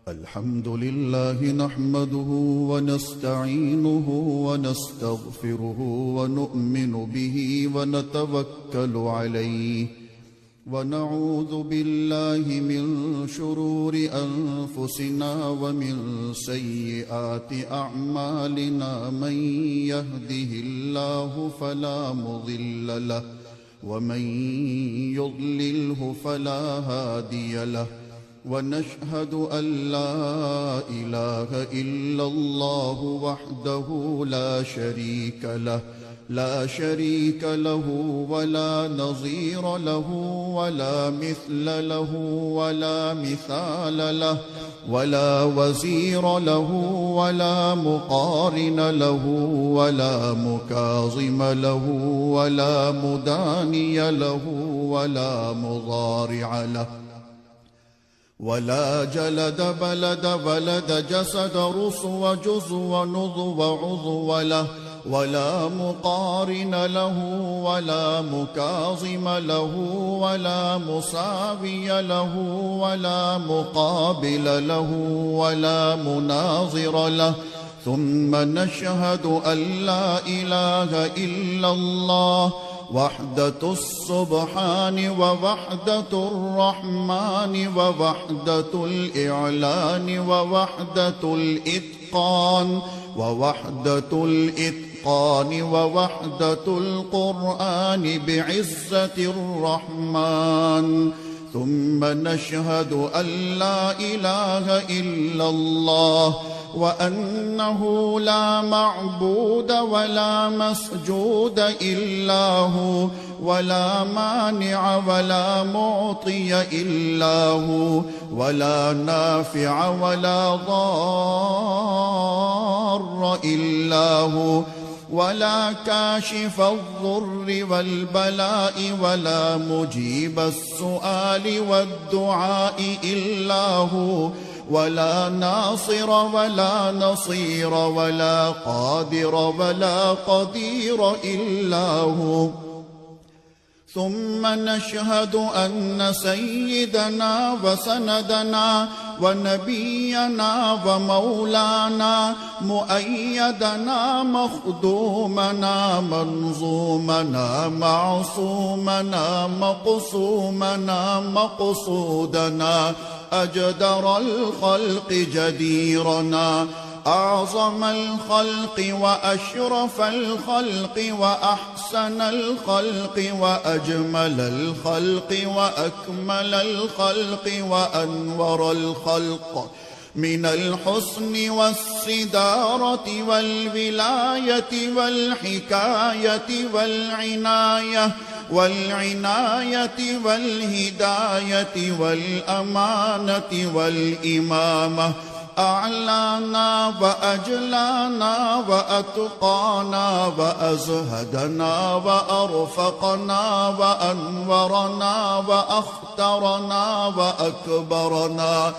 الحمد لله نحمده ونستعينه ونستغفره ونؤمن به ونتوكل عليه ونعوذ بالله من شرور أنفسنا ومن سيئات أعمالنا من يهده الله فلا مضل له ومن يضلله فلا هادي له ونشهد أن لا إله إلا الله وحده لا شريك له ولا نظير له ولا مثل له ولا مثال له ولا وزير له ولا مقارن له ولا مكاظم له ولا مداني له ولا مضارع له ولا جلد بلد جسد رسو جزو نضو عضو له ولا مقارن له ولا مكاظم له ولا مساوي له ولا مقابل له ولا مناظر له ثم نشهد أن لا إله إلا الله وحدة السبحان ووحدة الرحمن ووحدة الإعلان ووحدة الإتقان ووحدة القرآن بعزة الرحمن ثم نشهد أن لا إله إلا الله وأنه لا معبود ولا مسجود إلا هو ولا مانع ولا معطي إلا هو ولا نافع ولا ضار إلا هو ولا كاشف الضر والبلاء ولا مجيب السؤال والدعاء إلا هو ولا ناصر ولا نصير ولا قادر ولا قدير إلا هو ثم نشهد أن سيدنا وسندنا ونبينا ومولانا مؤيدنا مخدومنا منظومنا معصومنا مقسومنا مقصودنا أجدر الخلق جديرنا أعظم الخلق وأشرف الخلق وأحسن الخلق وأجمل الخلق وأكمل الخلق وأنور الخلق من الحسن والصدارة والولاية والحكاية والعناية والهداية والأمانة والإمامة أعلانا وأجلانا وأتقانا وأزهدنا وأرفقنا وأنورنا وأخترنا وأكبرنا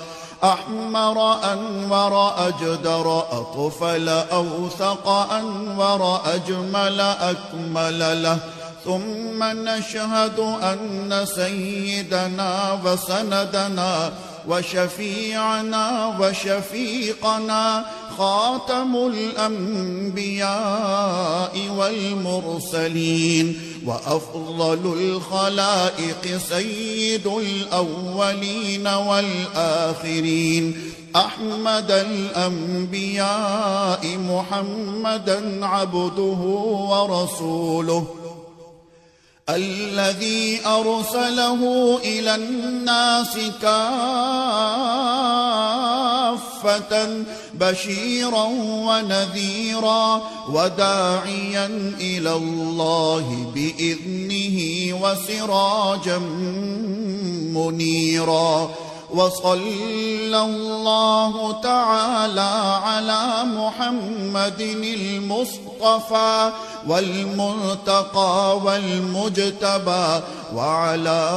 أحمر أنور أجدر أطفل أوثق أنور أجمل أكمل له ثم نشهد أن سيدنا وسندنا وشفيعنا وشفيقنا خاتم الأنبياء والمرسلين وأفضل الخلائق سيد الأولين والآخرين أحمد الأنبياء محمدا عبده ورسوله الذي أرسله إلى الناس كافة بشيرا ونذيرا وداعيا إلى الله بإذنه وسراجا منيرا وصلى الله تعالى على محمد المصطفى والمرتقى والمجتبى وعلى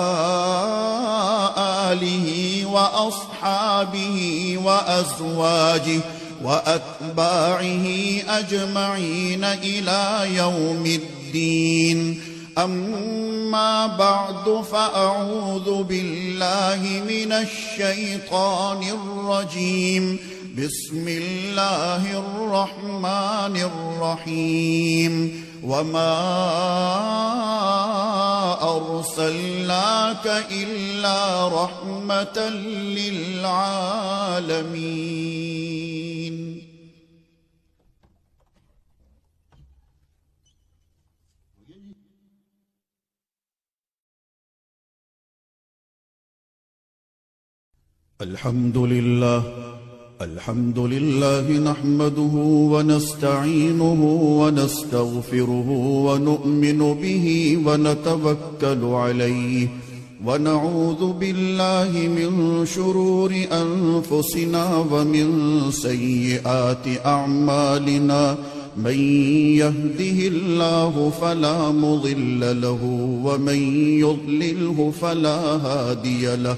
آله وأصحابه وأزواجه وأتباعه أجمعين إلى يوم الدين. أما بعد فأعوذ بالله من الشيطان الرجيم. بسم الله الرحمن الرحيم. وما أرسلناك إلا رحمة للعالمين. الحمد لله نحمده ونستعينه ونستغفره ونؤمن به ونتوكل عليه، ونعوذ بالله من شرور أنفسنا ومن سيئات أعمالنا. من يهده الله فلا مضل له ومن يضلله فلا هادي له،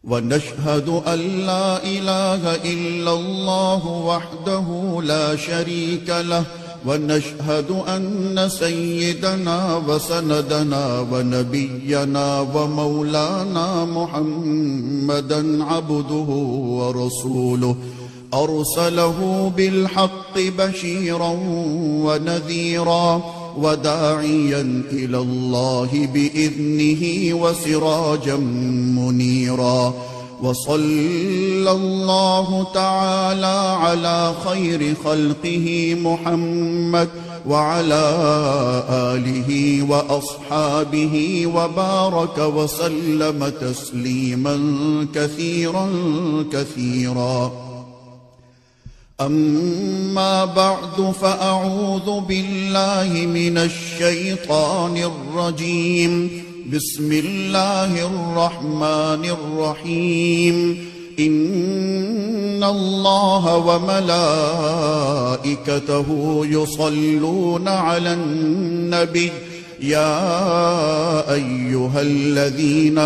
ونشهد أن لا إله إلا الله وحده لا شريك له، ونشهد أن سيدنا وسندنا ونبينا ومولانا محمدا عبده ورسوله، أرسله بالحق بشيرا ونذيرا وداعيا إلى الله بإذنه وسراجا منيرا. وصلى الله تعالى على خير خلقه محمد وعلى آله وأصحابه وبارك وسلم تسليما كثيرا كثيرا. أما بعد فأعوذ بالله من الشيطان الرجيم. بسم الله الرحمن الرحيم. إن الله وملائكته يصلون على النبي يا أيها الذين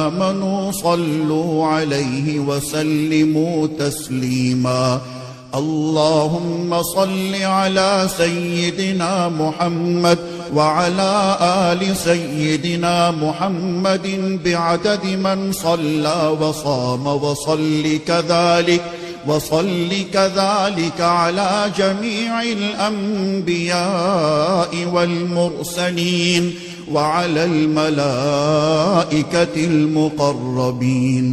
آمنوا صلوا عليه وسلموا تسليما. اللهم صل على سيدنا محمد وعلى آل سيدنا محمد بعدد من صلى وصام، وصل كذلك على جميع الأنبياء والمرسلين وعلى الملائكة المقربين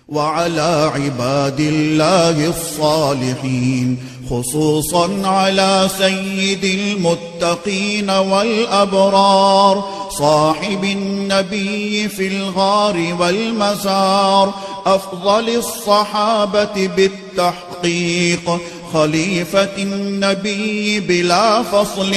وعلى عباد الله الصالحين، خصوصا على سيد المتقين والأبرار صاحب النبي في الغار والمزار، أفضل الصحابة بالتحقيق، خليفة النبي بلا فصل،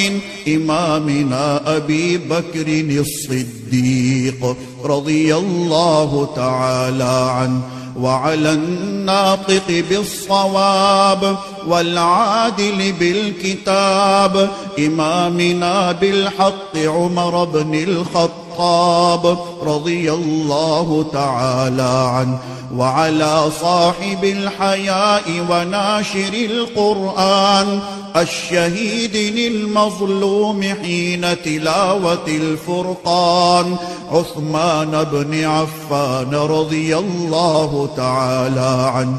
إمامنا أبي بكر الصديق رضي الله تعالى عنه، وعلى الناطق بالصواب والعادل بالكتاب إمامنا بالحق عمر بن الخطاب رضي الله تعالى عنه، وعلى صاحب الحياء وناشر القرآن الشهيد المظلوم حين تلاوة الفرقان عثمان بن عفان رضي الله تعالى عنه،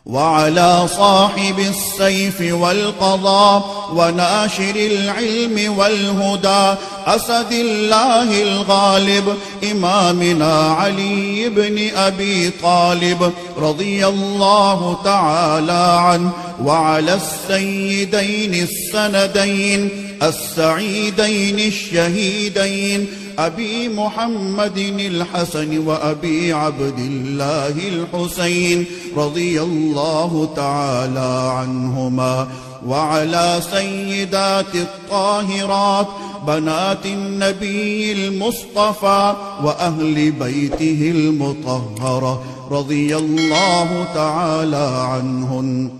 وعلى صاحب السيف والقضاء وناشر العلم والهدى أسد الله الغالب إمامنا علي بن أبي طالب رضي الله تعالى عنه، وعلى السيدين السندين السعيدين الشهيدين أبي محمد الحسن وأبي عبد الله الحسين رضي الله تعالى عنهما، وعلى سيدات الطاهرات بنات النبي المصطفى وأهل بيته المطهرة رضي الله تعالى عنهن،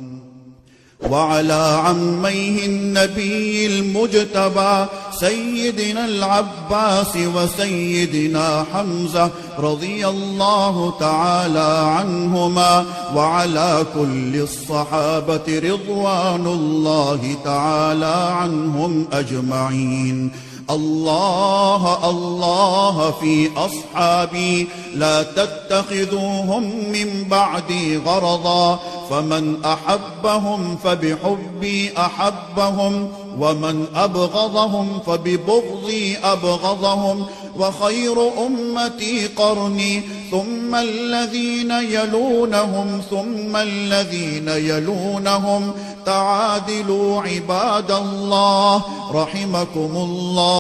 وعلى عميه النبي المجتبى سيدنا العباس وسيدنا حمزة رضي الله تعالى عنهما، وعلى كل الصحابة رضوان الله تعالى عنهم أجمعين. الله الله في أصحابي لا تتخذوهم من بعدي غرضا، فمن أحبهم فبحبي أحبهم، ومن أبغضهم فببغضي أبغضهم، وخير أمتي قرني ثم الذين يلونهم ثم الذين يلونهم. تعادلوا عباد الله رحمكم الله.